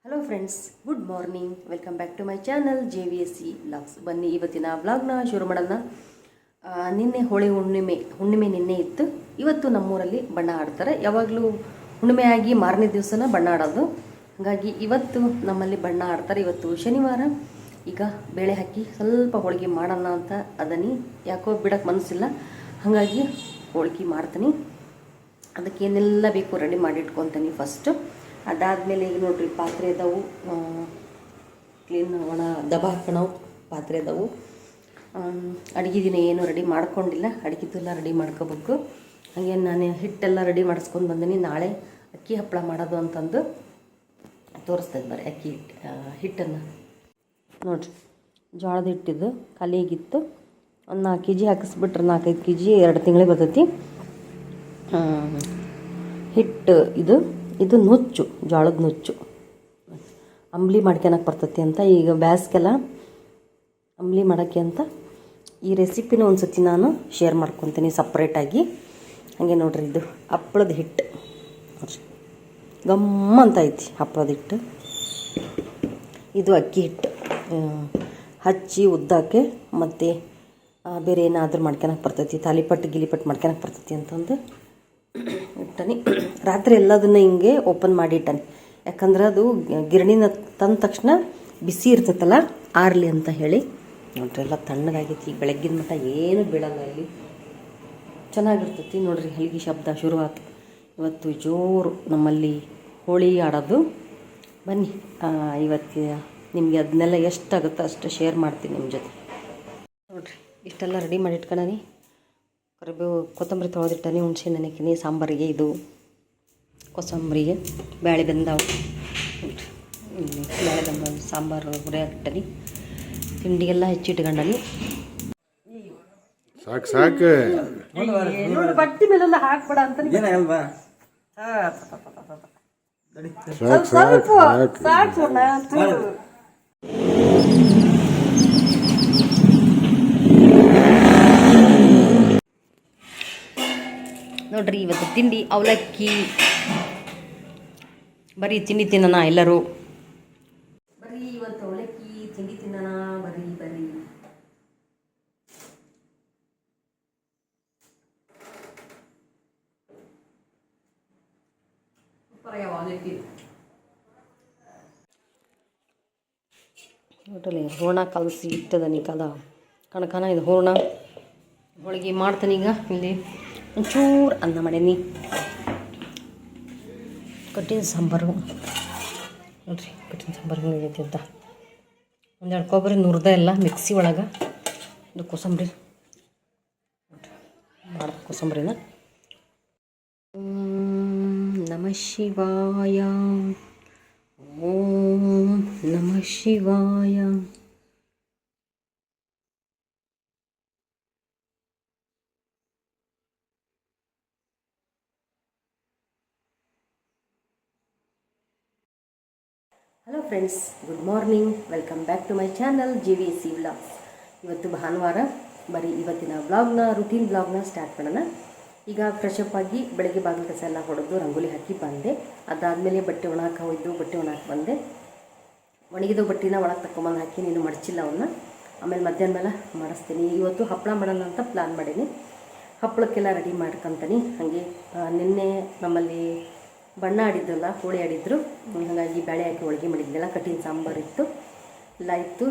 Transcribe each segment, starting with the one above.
Hello friends, good morning. Welcome back to my channel JVSC vlogs. ಬನ್ನಿ ಇವತ್ತಿನ ವ್ಲಾಗ್ನ ಶುರು ಮಾಡೋಣ. ನಿನ್ನೆ ಹೋಳಿ ಹುಣ್ಣಿಮೆ ನಿನ್ನೆ ಇತ್ತು. ಇವತ್ತು ನಮ್ಮೂರಲ್ಲಿ ಬಣ್ಣ ಆಡ್ತಾರೆ. ಯಾವಾಗಲೂ ಹುಣ್ಣಿಮೆ ಆಗಿ ಮಾರನೇ ದಿವಸನ ಬಣ್ಣ ಆಡೋದು. ಹಾಗಾಗಿ ಇವತ್ತು ನಮ್ಮಲ್ಲಿ ಬಣ್ಣ ಆಡ್ತಾರೆ. ಇವತ್ತು ಶನಿವಾರ. ಈಗ ಬೇಳೆ ಹಾಕಿ ಸ್ವಲ್ಪ ಹೋಳಿಗೆ ಮಾಡೋಣ ಅಂತ ಅದನ್ನು ಯಾಕೋ ಬಿಡೋಕ್ಕೆ ಮನಸ್ಸಿಲ್ಲ. ಹಾಗಾಗಿ ಹೋಳಿಗೆ ಮಾಡ್ತೀನಿ. ಅದಕ್ಕೆ ಏನೆಲ್ಲ ಬೇಕು ರೆಡಿ ಮಾಡಿ ಇಟ್ಕೊತೀನಿ ಫಸ್ಟು. ಅದಾದಮೇಲೆ ಈಗ ನೋಡ್ರಿ ಪಾತ್ರೆ ಅದಾವು, ಕ್ಲೀನ್ ಒಣ ದಬ ಹಾಕೋಣವು ಪಾತ್ರೆ ಅದಾವು. ಅಡುಗೆ ದಿನ ಏನು ರೆಡಿ ಮಾಡ್ಕೊಂಡಿಲ್ಲ, ಅಡುಗೆದೆಲ್ಲ ರೆಡಿ ಮಾಡ್ಕೋಬೇಕು. ಹಾಗೆ ನಾನು ಹಿಟ್ಟೆಲ್ಲ ರೆಡಿ ಮಾಡಿಸ್ಕೊಂಡು ಬಂದೀನಿ. ನಾಳೆ ಅಕ್ಕಿ ಹಪ್ಪಳ ಮಾಡೋದು ಅಂತಂದು ತೋರಿಸ್ತಾ ಇದ್ದಾರೆ. ಅಕ್ಕಿ ಹಿಟ್ಟನ್ನು ನೋಡಿರಿ, ಜೋಳದ ಹಿಟ್ಟಿದ್ದು ಖಾಲಿಯಾಗಿತ್ತು. ಒಂದು 4 kg ಹಾಕಿಸ್ಬಿಟ್ರೆ 4-5 kg 2 ತಿಂಗಳಿಗೆ ಬರ್ತೈತಿ. ಹಿಟ್ಟು ಇದು ನುಚ್ಚು, ಜೋಳದ ನುಚ್ಚು ಅಂಬ್ಲಿ ಮಾಡ್ಕೊಳಕ್ಕೆ ಬರ್ತೈತಿ ಅಂತ. ಈಗ ಬ್ಯಾಸ್ಗೆಲ್ಲ ಅಂಬ್ಲಿ ಮಾಡೋಕ್ಕೆ ಅಂತ ಈ ರೆಸಿಪಿನ ಒಂದು ಸತಿ ನಾನು ಶೇರ್ ಮಾಡ್ಕೊತೀನಿ ಸಪ್ರೇಟಾಗಿ. ಹಾಗೆ ನೋಡ್ರಿ, ಇದು ಹಪ್ಪಳದ ಹಿಟ್ಟು ನೋಡಿರಿ, ಗಮ್ಮ ಅಂತ ಐತಿ ಹಪ್ಪಳದ ಹಿಟ್ಟು. ಇದು ಅಕ್ಕಿ ಹಿಟ್ಟು ಹಚ್ಚಿ ಉದ್ದಕ್ಕೆ ಮತ್ತು ಬೇರೆ ಏನಾದರೂ ಮಾಡ್ಕೊಳಕ್ಕೆ ಬರ್ತೈತಿ, ತಾಲಿಪಟ್ಟು ಮಾಡ್ಕೊಳಕ್ಕೆ ಬರ್ತೈತಿ ಅಂತಂದು ಇಟ್ಟನಿ. ರಾತ್ರಿ ಎಲ್ಲದನ್ನು ಹಿಂಗೆ ಓಪನ್ ಮಾಡಿ ಇಟ್ಟನಿ. ಯಾಕಂದ್ರೆ ಅದು ಗಿರಣಿನ ತಂದ ತಕ್ಷಣ ಬಿಸಿ ಇರ್ತೈತಲ್ಲ, ಆರಲಿ ಅಂತ ಹೇಳಿ. ನೋಡ್ರಿ, ಎಲ್ಲ ತಣ್ಣಗಾಗೈತಿ. ಈಗ ಬೆಳಗ್ಗಿನ ಮಟ್ಟ ಏನು ಬೀಳಲ್ಲ, ಇಲ್ಲಿ ಚೆನ್ನಾಗಿರ್ತೈತಿ. ನೋಡ್ರಿ, ಹಲ್ಗಿ ಶಬ್ದ ಶುರುವಾತು. ಇವತ್ತು ಜೋರು ನಮ್ಮಲ್ಲಿ ಹೋಳಿ ಆಡೋದು. ಬನ್ನಿ, ಇವತ್ತು ನಿಮಗೆ ಅದನ್ನೆಲ್ಲ ಎಷ್ಟಾಗುತ್ತೋ ಅಷ್ಟು ಶೇರ್ ಮಾಡ್ತೀನಿ ನಿಮ್ಮ ಜೊತೆ. ನೋಡ್ರಿ, ಇಷ್ಟೆಲ್ಲ ರೆಡಿ ಮಾಡಿ ಇಟ್ಕೊಳ್ಳಿ. ಕರಿಬೇವು ಕೊತ್ತಂಬರಿ ತೊಳೆದಿಟ್ಟನಿ, ಹುಣಸೆ ನೆನೆಕಿನಿ. ಸಾಂಬಾರಿಗೆ ಇದು ಕೊತ್ತಂಬರಿಗೆ ಬ್ಯಾಳೆ ಬೆಂದಾವು. ಬ್ಯಾಳೆ ಬೆಂದ ಸಾಂಬಾರು ಹುರಿಯಾಕಿಟ್ಟನಿ. ತಿಂಡಿಗೆಲ್ಲ ಹೆಚ್ಚಿಟ್ಕೊಂಡನಿ. ಸಾಕು ಬಟ್ಟಿ ಮೇಲೆಲ್ಲ ಹಾಕ್ಬೇಡ ಅಂತ ಸಾಕು. ನೋಡ್ರಿ, ಇವತ್ತು ತಿಂಡಿ ಅವಲಕ್ಕಿ. ಬರೀ ತಿಂಡಿ ತಿನ್ನೋಣ ಎಲ್ಲರೂ. ಬರೀ ಇವತ್ತು ಅವಲಕ್ಕಿ ತಿಂಡಿ ತಿನ್ನೋಣ. ಬರೀ ಅವಲಕ್ಕಿ ನೋಡ್ರಿ, ಹೂರ್ಣ ಕಲಸಿ ಇಟ್ಟದನಿ. ಕಣಕನ ಇದು ಹೂರ್ಣ ಹೋಳಿಗೆ ಮಾಡ್ತಾನೆ. ಈಗ ಇಲ್ಲಿ ಒಂಚೂರು ಅನ್ನ ಮಾಡೀನಿ. ಕಟ್ಟಿನ ಸಾಂಬಾರು ನೋಡ್ರಿ, ಕಟ್ಟಿನ ಸಾಂಬಾರು ಹಿಂಗೈತಿ ಅಂತ. 1-2 ಕೊಬ್ಬರಿ ನುರ್ದ ಎಲ್ಲ ಮಿಕ್ಸಿ ಒಳಗೆ. ಇದು ಕೋಸಂಬರಿ ಮಾಡ್ಬೇಕು. ಕೋಸಂಬರಿನ ನಮಃ ಶಿವಾಯ, ಓಂ ನಮಃ ಶಿವಾಯ. Hello friends, good morning. Welcome back to my channel JVSC vlogs. ಇವತ್ತು ಭಾನುವಾರ. ಬರೀ ಇವತ್ತಿನ ರೂಟೀನ್ ವ್ಲಾಗ್ನ ಸ್ಟಾರ್ಟ್ ಮಾಡೋಣ. ಈಗ ಫ್ರೆಶಪ್ ಆಗಿ ಬೆಳಗ್ಗೆ ಬಾಗಿಲು ಕಸ ಎಲ್ಲ ಹೊಡೆದು ರಂಗೋಲಿ ಹಾಕಿ ಬಂದೆ. ಅದಾದಮೇಲೆ ಬಟ್ಟೆ ಒಣಕ್ಕೆ ಹೋಯ್ದು, ಬಟ್ಟೆ ಒಣಕ್ಕೆ ಬಂದೆ. ಒಣಗಿದ ಬಟ್ಟೆನ ಒಳಗೆ ತಗೊಂಬಂದು ಹಾಕಿ, ನೀನು ಮಡಚಿಲ್ಲ ಅವನ್ನ. ಆಮೇಲೆ ಮಧ್ಯಾಹ್ನ ಮೇಲೆ ಮಾಡಿಸ್ತೀನಿ. ಇವತ್ತು ಹಪ್ಪಳ ಮಾಡೋಣ ಅಂತ ಪ್ಲ್ಯಾನ್ ಮಾಡೀನಿ. ಹಪ್ಪಳಕ್ಕೆಲ್ಲ ರೆಡಿ ಮಾಡ್ಕೊತೀನಿ. ಹಾಗೆ ನಿನ್ನೆ ನಮ್ಮಲ್ಲಿ ಬಣ್ಣ ಆಡಿದ್ರಲ್ಲ, ಹೋಳಿ ಆಡಿದ್ರು. ಹಾಗಾಗಿ ಬೇಳೆ ಹಾಕಿ ಹೋಳಿಗೆ ಮಾಡಿದ್ನೆಲ್ಲ. ಕಟ್ಟಿನ ಸಾಂಬಾರು ಇತ್ತು ಎಲ್ಲ ಇತ್ತು.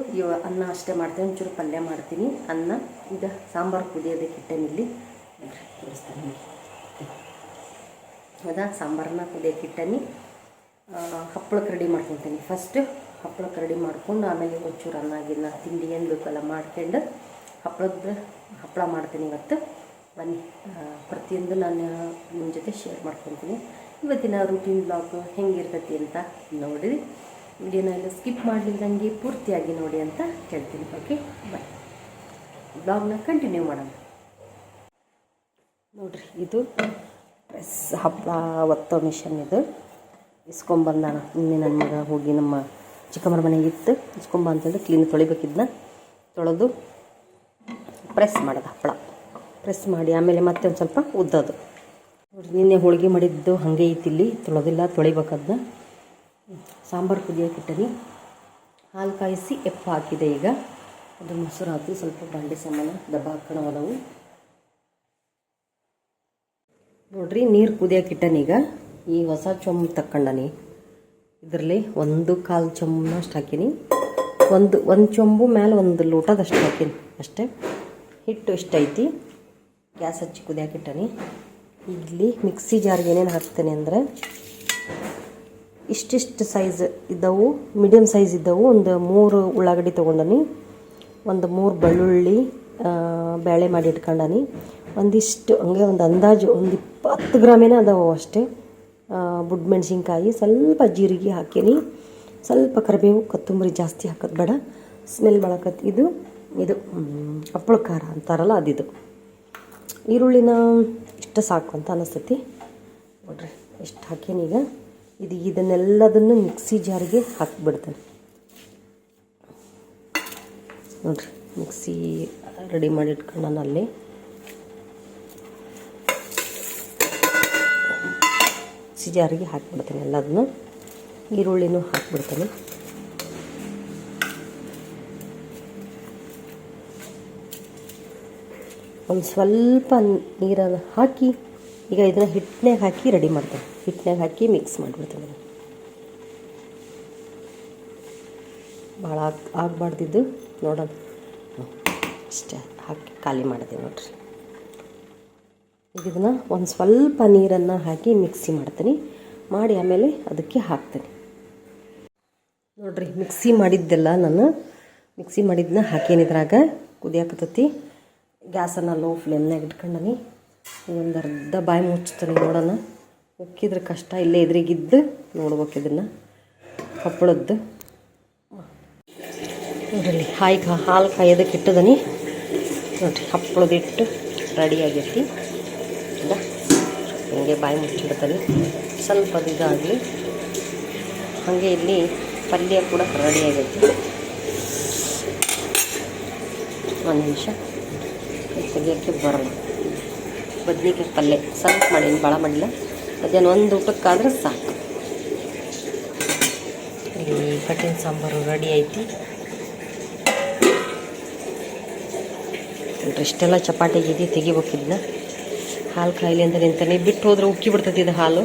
ಅನ್ನ ಅಷ್ಟೇ ಮಾಡ್ತೀನಿ, ಒಂಚೂರು ಪಲ್ಯ ಮಾಡ್ತೀನಿ. ಅನ್ನ ಈಗ ಸಾಂಬಾರು ಕುದಿಯೋದಕ್ಕೆ ಇಟ್ಟೇನಿಲ್ಲಿ ತೋರಿಸ್ತೀನಿ. ಹೌದಾ, ಸಾಂಬಾರನ್ನ ಕುದಿಯೋಕೆ ಇಟ್ಟನಿ. ಹಪ್ಪಳಕ್ಕೆ ರೆಡಿ ಮಾಡ್ಕೊತೀನಿ. ಫಸ್ಟ್ ಹಪ್ಪಳಕ್ಕೆ ರೆಡಿ ಮಾಡ್ಕೊಂಡು ಆಮೇಲೆ ಒಂಚೂರು ಅನ್ನಾಗಿನ ತಿಂಡಿ ಏನು ಬೇಕಲ್ಲ ಮಾಡ್ಕೊಂಡು ಹಪ್ಪಳ ಮಾಡ್ತೀನಿ ಇವತ್ತು. ಬನ್ನಿ, ಪ್ರತಿಯೊಂದು ನಾನು ನಿಮ್ಮ ಜೊತೆ ಶೇರ್ ಮಾಡ್ಕೊತೀನಿ. ಇವತ್ತಿನ ರೂಟೀನ್ ಬ್ಲಾಗ್ ಹೆಂಗಿರ್ತೈತಿ ಅಂತ ನೋಡಿರಿ. ವಿಡಿಯೋನ ಎಲ್ಲ ಸ್ಕಿಪ್ ಮಾಡಲಿಲ್ಲದಂಗೆ ಪೂರ್ತಿಯಾಗಿ ನೋಡಿ ಅಂತ ಹೇಳ್ತೀನಿ. ಓಕೆ, ಬಾಯ್. ಬ್ಲಾಗ್ನ ಕಂಟಿನ್ಯೂ ಮಾಡೋಣ. ನೋಡಿರಿ, ಇದು ಪ್ರೆಸ್ ಹಪ್ಪಳ ಒತ್ತೋ ಮಿಷನ್. ಇದು ಇಸ್ಕೊಂಬಂದಾನ ನಿನ್ನೆ ನನ್ನ ಮಗ ಹೋಗಿ ನಮ್ಮ ಚಿಕ್ಕಮ್ಮರ ಮನೆಗಿತ್ತು. ಇಸ್ಕೊಂಬ ಅಂತಂದ್ರೆ ಕ್ಲೀನ್ ತೊಳಿಬೇಕಿದ್ನ. ತೊಳೆದು ಪ್ರೆಸ್ ಮಾಡೋದು ಹಪ್ಪಳ. ಪ್ರೆಸ್ ಮಾಡಿ ಆಮೇಲೆ ಮತ್ತೆ ಒಂದು ಸ್ವಲ್ಪ ಉದ್ದೋದು. ನೋಡಿರಿ, ನಿನ್ನೆ ಹೋಳಿಗೆ ಮಾಡಿದ್ದು ಹಾಗೆ ಐತಿಲ್ಲಿ, ತೊಳೆದಿಲ್ಲ, ತೊಳಿಬೇಕದನ್ನ. ಸಾಂಬಾರು ಕುದಿಯೋಕೆ ಇಟ್ಟನಿ. ಹಾಲು ಕಾಯಿಸಿ ಎಪ್ಪ ಹಾಕಿದೆ. ಈಗ ಅದು ಮೊಸರು ಹಾಕಿ ಸ್ವಲ್ಪ ಬಾಂಡೆ ಸಾಮಾನು ದಬ್ಬ ಹಾಕೋಣ ನಾವು. ನೋಡ್ರಿ, ನೀರು ಕುದಿಯೋಕೆ ಇಟ್ಟನೀಗ. ಈ ಹೊಸ ಚೊಂಬು ತಕ್ಕೊಂಡನಿ. ಇದರಲ್ಲಿ 1/4 ಚೊಂಬನಷ್ಟು ಹಾಕೀನಿ. ಒಂದು ಚೊಂಬು ಮೇಲೆ 1 ಲೋಟದಷ್ಟು ಹಾಕೀನಿ ಅಷ್ಟೇ. ಹಿಟ್ಟು ಇಷ್ಟೈತಿ. ಗ್ಯಾಸ್ ಹಚ್ಚಿ ಕುದಿಯೋಕೆ ಇಟ್ಟನಿ. ಇಲ್ಲಿ ಮಿಕ್ಸಿ ಜಾರ್ಗೆ ಏನೇನು ಹಾಕ್ತೇನೆ ಅಂದರೆ, ಇಷ್ಟಿಷ್ಟು ಸೈಜ್ ಇದ್ದವು, ಮೀಡಿಯಮ್ ಸೈಜ್ ಇದ್ದವು ಒಂದು 3 ಉಳ್ಳಾಗಡ್ಡಿ ತೊಗೊಂಡನಿ. ಒಂದು 3 ಬೆಳ್ಳುಳ್ಳಿ ಬೇಳೆ ಮಾಡಿ ಇಟ್ಕೊಂಡನಿ. ಒಂದಿಷ್ಟು ಹಂಗೆ ಒಂದು ಅಂದಾಜು ಒಂದು 20 ಗ್ರಾಮೇನ ಅದಾವು ಅಷ್ಟೇ. ಬುಡ್ ಮೆಣಸಿನ್ಕಾಯಿ, ಸ್ವಲ್ಪ ಜೀರಿಗೆ ಹಾಕೀನಿ. ಸ್ವಲ್ಪ ಕರಿಬೇವು, ಕೊತ್ತಂಬರಿ ಜಾಸ್ತಿ ಹಾಕೋದು ಬೇಡ, ಸ್ಮೆಲ್ ಬಳಕತ್ತು. ಇದು ಹಪ್ಪಳ ಖಾರ ಅಂತಾರಲ್ಲ ಅದಿದು. ಈರುಳ್ಳಿನ ಇಷ್ಟು ಸಾಕು ಅಂತ ಅನಿಸ್ತೈತಿ. ನೋಡ್ರಿ ಎಷ್ಟು ಹಾಕೀನೀಗ. ಇದನ್ನೆಲ್ಲದನ್ನು ಮಿಕ್ಸಿ ಜಾರಿಗೆ ಹಾಕಿಬಿಡ್ತೇನೆ. ನೋಡ್ರಿ, ಮಿಕ್ಸಿ ರೆಡಿ ಮಾಡಿ ಇಟ್ಕೊಂಡು ಅಲ್ಲಿ ಮಿಕ್ಸಿ ಜಾರಿಗೆ ಹಾಕಿಬಿಡ್ತೇನೆ ಎಲ್ಲದನ್ನು. ಈರುಳ್ಳಿನೂ ಹಾಕಿಬಿಡ್ತೇನೆ. ಒಂದು ಸ್ವಲ್ಪ ನೀರನ್ನು ಹಾಕಿ ಈಗ ಇದನ್ನು ಹಿಟ್ಟನ್ಯಾಗ ಹಾಕಿ ರೆಡಿ ಮಾಡ್ತೇನೆ. ಹಿಟ್ಟನ್ಯಾಗ ಹಾಕಿ ಮಿಕ್ಸ್ ಮಾಡಿಬಿಡ್ತೇನೆ. ಭಾಳ ಆಗಬಾರ್ದಿದ್ದು ನೋಡೋಣ. ಇಷ್ಟೇ ಹಾಕಿ ಖಾಲಿ ಮಾಡಿದೆ ನೋಡ್ರಿ. ಈಗ ಇದನ್ನು ಒಂದು ಸ್ವಲ್ಪ ನೀರನ್ನು ಹಾಕಿ ಮಿಕ್ಸಿ ಮಾಡ್ತೀನಿ. ಮಾಡಿ ಆಮೇಲೆ ಅದಕ್ಕೆ ಹಾಕ್ತೀನಿ. ನೋಡ್ರಿ, ಮಿಕ್ಸಿ ಮಾಡಿದ್ದೆಲ್ಲ ನಾನು ಮಿಕ್ಸಿ ಮಾಡಿದ್ದನ್ನ ಹಾಕೇನಿದ್ರಾಗ ಕುದಿಯಾಕತ್ತೈತಿ. ಗ್ಯಾಸನ್ನು ಲೋ ಫ್ಲೇಮ್ನಾಗ ಇಟ್ಕೊಂಡನಿ. ಒಂದು ಅರ್ಧ ಬಾಯಿ ಮುಚ್ತೀನಿ ನೋಡೋಣ. ಉಕ್ಕಿದ್ರೆ ಕಷ್ಟ, ಇಲ್ಲೇ ಎದುರಿಗಿದ್ದು ನೋಡ್ಬೇಕು ಇದನ್ನು. ಹಪ್ಪಳದ್ದು ನೋಡ್ರಿ, ಹಾಲು ಕಾಯೋದಕ್ಕೆ ಇಟ್ಟದನಿ. ನೋಡಿರಿ, ಹಪ್ಪಳದ ಹಿಟ್ಟು ರೆಡಿ ಆಗೈತಿ. ಹಿಂಗೆ ಬಾಯಿ ಮುಚ್ಚಿಡ್ತೀನಿ. ಸ್ವಲ್ಪ ಇದಾಗಲಿ. ಹಾಗೆ ಇಲ್ಲಿ ಪಲ್ಯ ಕೂಡ ರೆಡಿ ಆಗೈತಿ. ಒಂದು ನಿಮಿಷ ತೆಗಿಯೋಕ್ಕೆ ಬರೋಲ್ಲ. ಬದ್ನಿಕಾಯಿ ಪಲ್ಯ ಸ್ವಲ್ಪ ಮಾಡೀನಿ, ಭಾಳ ಮಾಡಿಲ್ಲ. ಮಧ್ಯಾಹ್ನ ಒಂದು ಊಟಕ್ಕಾದ್ರೆ ಸಾಕು. ಇಲ್ಲಿ ಕಟ್ಟಿನ ಸಾಂಬಾರು ರೆಡಿ ಐತಿ. ಇಷ್ಟೆಲ್ಲ ಚಪಾತಿಗೆ ತೆಗಿಬೇಕಿದ್ನ. ಹಾಲು ಕಾಯಿಲೆ ಅಂತ ನಿಂತಾನೆ. ಬಿಟ್ಟು ಹೋದ್ರೆ ಉಕ್ಕಿ ಬಿಡ್ತೈತಿ ಇದು ಹಾಲು.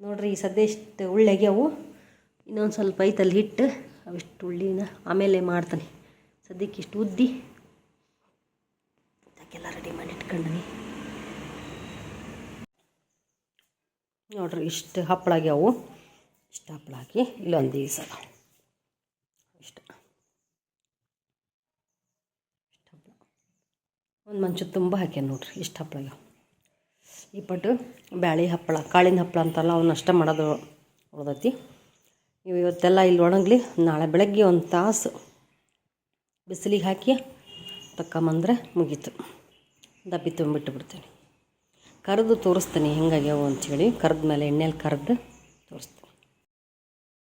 ನೋಡ್ರಿ, ಈ ಸದ್ಯ ಇಷ್ಟು ಉಳ್ಳಾಗ್ಯಾವು. ಇನ್ನೊಂದು ಸ್ವಲ್ಪ ಐತಲ್ಲಿ ಹಿಟ್ಟು, ಅವಿಷ್ಟು ಉಳ್ಳಿನ ಆಮೇಲೆ ಮಾಡ್ತಾನೆ. ಸದ್ಯಕ್ಕೆ ಇಷ್ಟು ಉದ್ದಿ ಅದಕ್ಕೆಲ್ಲ ರೆಡಿ ಮಾಡಿ ಇಟ್ಕೊಂಡನಿ. ನೋಡ್ರಿ, ಇಷ್ಟು ಹಪ್ಪಳ ಆಗ್ಯಾವು. ಇಷ್ಟು ಹಪ್ಪಳ ಹಾಕಿ ಇಲ್ಲೊಂದು ದಿವಸ ಇಷ್ಟು ಒಂದು ಮಂಚದ ತುಂಬ ಹಾಕ್ಯಾನ ನೋಡ್ರಿ ಇಷ್ಟು ಹಪ್ಪಳ ಈ ಪಟ್ಟು ಬ್ಯಾಳೆ ಹಪ್ಪಳ ಕಾಳಿನ ಹಪ್ಪಳ ಅಂತಲ್ಲ ಅವನ್ನ ಅಷ್ಟೇ ಮಾಡೋದು ಉಳ್ದೈತಿ. ಇವು ಇವತ್ತೆಲ್ಲ ಇಲ್ಲಿ ಒಣಗಲಿ, ನಾಳೆ ಬೆಳಗ್ಗೆ ಒಂದು ತಾಸು ಬಿಸಿಲಿಗೆ ಹಾಕಿ ತಕ್ಕಂಬಂದ್ರೆ ಮುಗೀತು. ದಪ್ಪಿ ತುಂಬಿಟ್ಟು ಬಿಡ್ತೀನಿ. ಕರೆದು ತೋರಿಸ್ತೀನಿ ಹೆಂಗಾಗ್ಯಾವು ಅಂಥೇಳಿ. ಕರೆದ ಮೇಲೆ ಎಣ್ಣೆಲಿ ಕರೆದು ತೋರಿಸ್ತೀನಿ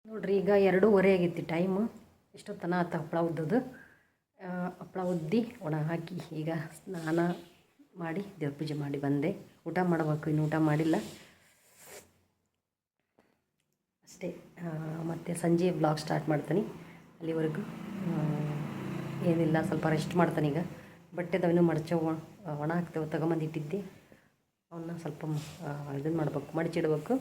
ನೋಡ್ರಿ. ಈಗ 2:30 ಆಗೈತಿ ಟೈಮು. ಇಷ್ಟೊತ್ತನ ಆತ ಹಪ್ಪಳ ಉದ್ದದು. ಹಪ್ಪಳ ಉದ್ದಿ ಒಣ ಹಾಕಿ ಈಗ ಸ್ನಾನ ಮಾಡಿ ದೇವ್ರ ಪೂಜೆ ಮಾಡಿ ಬಂದೆ. ಊಟ ಮಾಡಬೇಕು, ಇನ್ನು ಊಟ ಮಾಡಿಲ್ಲ ಅಷ್ಟೇ. ಮತ್ತು ಸಂಜೆ ಬ್ಲಾಗ್ ಸ್ಟಾರ್ಟ್ ಮಾಡ್ತೀನಿ. ಅಲ್ಲಿವರೆಗೂ ಏನಿಲ್ಲ, ಸ್ವಲ್ಪ ರೆಸ್ಟ್ ಮಾಡ್ತಾನೆ. ಈಗ ಬಟ್ಟೆದವನು ಮಡಚವು ಒಣ ಹಾಕ್ತೇವೆ ತಗೊಂಬಂದಿಟ್ಟಿದ್ದೆ. ಅವನ್ನ ಸ್ವಲ್ಪ ಇದನ್ನು ಮಾಡಬೇಕು, ಮಡಚಿಡ್ಬೇಕು.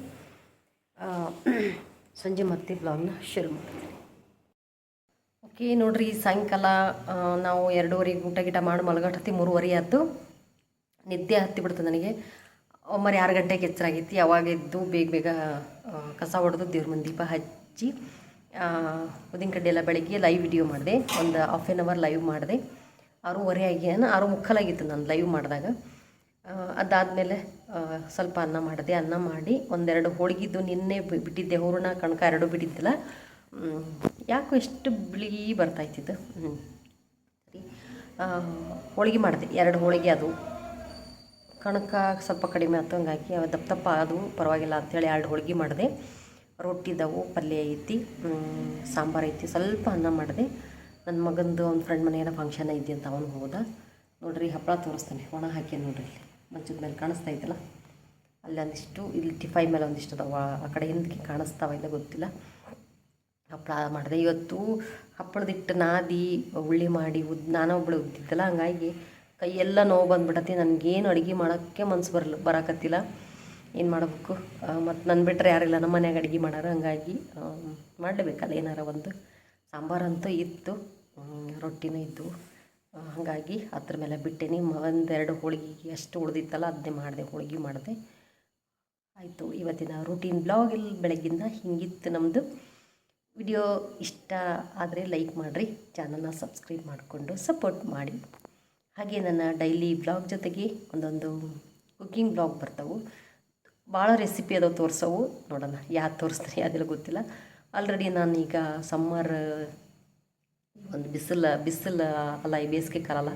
ಸಂಜೆ ಮತ್ತೆ ಬ್ಲಾಗ್ನ ಶುರು ಮಾಡ್ತೀನಿ. ಓಕೆ ನೋಡಿರಿ, ಸಾಯಂಕಾಲ ನಾವು 2:30 ಊಟ ಗೀಟ ಮಾಡಿ ಮಲಗಟ್ಟತ್ತಿ 3:30 ಆಯ್ತು. ನಿದ್ದೆ ಹತ್ತಿಬಿಡ್ತು ನನಗೆ. ಒಮ್ಮರೆ 6 ಗಂಟೆಗೆ ಎಚ್ಚರಾಗೈತಿ. ಯಾವಾಗ ಎದ್ದು ಬೇಗ ಕಸ ಹೊಡೆದು ದೇವ್ರ ಮುಂದೆ ದೀಪ ಹಚ್ಚಿ ಉದ್ದಿನ ಕಡ್ಡಿ ಎಲ್ಲ ಬೆಳಗ್ಗೆ ಲೈವ್ ವಿಡಿಯೋ ಮಾಡಿದೆ. ಒಂದು ½ ಆನ್ ಅವರ್ ಲೈವ್ ಮಾಡಿದೆ. 6:30 ಆಗ್ಯಾನ, 6:45 ನಾನು ಲೈವ್ ಮಾಡಿದಾಗ. ಅದಾದಮೇಲೆ ಸ್ವಲ್ಪ ಅನ್ನ ಮಾಡಿದೆ. ಅನ್ನ ಮಾಡಿ ಒಂದೆರಡು ಹೋಳಿಗೆದ್ದು ನಿನ್ನೆ ಬಿಟ್ಟಿದ್ದೆ, ಹೂರಣ ಕಣಕ 2 ಬಿಟ್ಟಿದ್ದಿಲ್ಲ. ಯಾಕೋ ಎಷ್ಟು ಬಿಳಿ ಬರ್ತಾಯಿತ್ತಿದ್ದು. ಸರಿ, ಹೋಳಿಗೆ ಮಾಡಿದೆ. 2 ಹೋಳಿಗೆ ಅದು ಕಣಕ ಸ್ವಲ್ಪ ಕಡಿಮೆ ಆಯ್ತು. ಹಂಗಾಗಿ ದಪ್ಪ ಅದು ಪರವಾಗಿಲ್ಲ ಅಂಥೇಳಿ 2 ಹೋಳಿಗೆ ಮಾಡಿದೆ. ರೊಟ್ಟಿದವು, ಪಲ್ಯ ಐತಿ, ಸಾಂಬಾರು ಐತಿ, ಸ್ವಲ್ಪ ಅನ್ನ ಮಾಡಿದೆ. ನನ್ನ ಮಗಂದು ಅವ್ನ ಫ್ರೆಂಡ್ ಮನೆಯಲ್ಲ ಫಂಕ್ಷನ್ ಐತಿ ಅಂತ ಅವನು ಹೋದ. ನೋಡ್ರಿ ಹಪ್ಪಳ ತೋರಿಸ್ತಾನೆ, ಒಣ ಹಾಕಿ ನೋಡ್ರಿ. ಇಲ್ಲಿ ಮಂಚದ ಮೇಲೆ ಕಾಣಿಸ್ತಾ ಐತಲ್ಲ, ಅಲ್ಲಿ ಒಂದಿಷ್ಟು, ಇಲ್ಲಿ ಟಿಫೈ ಮೇಲೆ ಒಂದಿಷ್ಟು ಅದಾವ. ಆ ಕಡೆ ಹಿಂದಕ್ಕೆ ಕಾಣಿಸ್ತಾವ ಇಲ್ಲ ಗೊತ್ತಿಲ್ಲ. ಹಪ್ಪಳ ಮಾಡಿದೆ ಇವತ್ತು. ಹಪ್ಪಳದಿಟ್ಟು ನಾದಿ ಉಳ್ಳಿ ಮಾಡಿ ನಾನಾ ಒಬ್ಬಳು ಉದ್ದಿದ್ದಲ್ಲ. ಹಂಗಾಗಿ ಕೈಯೆಲ್ಲ ನೋವು ಬಂದುಬಿಡತ್ತೆ. ನನಗೇನು ಅಡುಗೆ ಮಾಡೋಕ್ಕೆ ಮನಸ್ಸು ಬರೋಕತ್ತಿಲ್ಲ. ಏನು ಮಾಡಬೇಕು, ಮತ್ತು ನನ್ನ ಬಿಟ್ಟರೆ ಯಾರಿಲ್ಲ ನಮ್ಮ ಮನ್ಯಾಗ ಅಡುಗೆ ಮಾಡೋರು. ಹಂಗಾಗಿ ಮಾಡಲೇಬೇಕಲ್ಲ ಏನಾರ ಒಂದು. ಸಾಂಬಾರಂತೂ ಇತ್ತು, ರೊಟ್ಟಿನೂ ಇದ್ದು. ಹಾಗಾಗಿ ಅದ್ರ ಮೇಲೆ ಬಿಟ್ಟೇನಿ. 1-2 ಹೋಳಿಗೆ ಅಷ್ಟು ಉಳಿದಿತ್ತಲ್ಲ, ಅದನ್ನೇ ಮಾಡಿದೆ, ಹೋಳಿಗೆ ಮಾಡಿದೆ. ಆಯಿತು. ಇವತ್ತಿನ ರೂಟೀನ್ ಬ್ಲಾಗ್ ಇಲ್ಲಿ ಬೆಳಗ್ಗಿಂದ ಹಿಂಗಿತ್ತು ನಮ್ಮದು. ವಿಡಿಯೋ ಇಷ್ಟ ಆದರೆ ಲೈಕ್ ಮಾಡಿರಿ, ಚಾನಲ್ನ ಸಬ್ಸ್ಕ್ರೈಬ್ ಮಾಡಿಕೊಂಡು ಸಪೋರ್ಟ್ ಮಾಡಿ. ಹಾಗೆ ನನ್ನ ಡೈಲಿ ಬ್ಲಾಗ್ ಜೊತೆಗೆ ಒಂದೊಂದು ಕುಕ್ಕಿಂಗ್ ಬ್ಲಾಗ್ ಬರ್ತವೆ. ಭಾಳ ರೆಸಿಪಿ ಅದಾವೆ ತೋರಿಸೋವು. ನೋಡೋಣ ಯಾವ್ದು ತೋರಿಸ್ತೀನಿ ಅದೆಲ್ಲ ಗೊತ್ತಿಲ್ಲ. ಆಲ್ರೆಡಿ ನಾನು ಈಗ ಸಮ್ಮರ್, ಒಂದು ಬಿಸಿಲು ಅಲ್ಲ, ಈ ಬೇಸಿಗೆ ಕಾಲಲ್ಲ,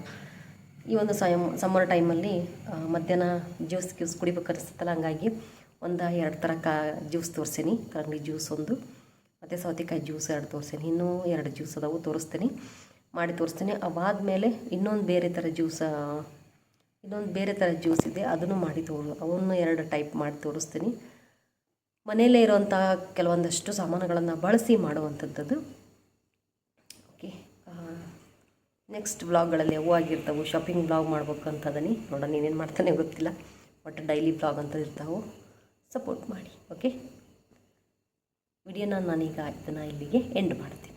ಈ ಒಂದು ಸಮ್ಮರ್ ಟೈಮಲ್ಲಿ ಮಧ್ಯಾಹ್ನ ಜ್ಯೂಸ್ ಕುಡಿಬೇಕು ಅನಿಸ್ತಲ್ಲ. ಹಂಗಾಗಿ 1-2 ಥರ ಜ್ಯೂಸ್ ತೋರಿಸೀನಿ. ಕಲ್ಲಂಗಡಿ ಜ್ಯೂಸ್ ಒಂದು, ಮತ್ತು ಸೌತೆಕಾಯಿ ಜ್ಯೂಸ್ 2 ತೋರಿಸೀನಿ. ಇನ್ನೂ 2 ಜ್ಯೂಸ್ ಅದಾವು, ತೋರಿಸ್ತೀನಿ, ಮಾಡಿ ತೋರಿಸ್ತೀನಿ. ಅವಾದಮೇಲೆ ಇನ್ನೊಂದು ಬೇರೆ ಥರ ಜ್ಯೂಸ್ ಇದೆ, ಅದನ್ನು ಮಾಡಿ ಅವನ್ನ 2 ಟೈಪ್ ಮಾಡಿ ತೋರಿಸ್ತೀನಿ. ಮನೆಯಲ್ಲೇ ಇರೋವಂಥ ಕೆಲವೊಂದಷ್ಟು ಸಾಮಾನುಗಳನ್ನು ಬಳಸಿ ಮಾಡುವಂಥದ್ದು. ಓಕೆ, ನೆಕ್ಸ್ಟ್ ಬ್ಲಾಗ್ಗಳಲ್ಲಿ ಅವು ಆಗಿರ್ತಾವೆ. ಶಾಪಿಂಗ್ ಬ್ಲಾಗ್ ಮಾಡ್ಬೇಕು ಅಂತದನಿ, ನೋಡೋಣ ನೀವೇನು ಮಾಡ್ತಾನೆ ಗೊತ್ತಿಲ್ಲ. ಒಟ್ಟು ಡೈಲಿ ಬ್ಲಾಗ್ ಅಂತ ಇರ್ತಾವೆ. ಸಪೋರ್ಟ್ ಮಾಡಿ. ಓಕೆ, ವಿಡಿಯೋನ ನಾನೀಗ ಇದನ್ನು ಇಲ್ಲಿಗೆ ಎಂಡ್ ಮಾಡ್ತೀನಿ.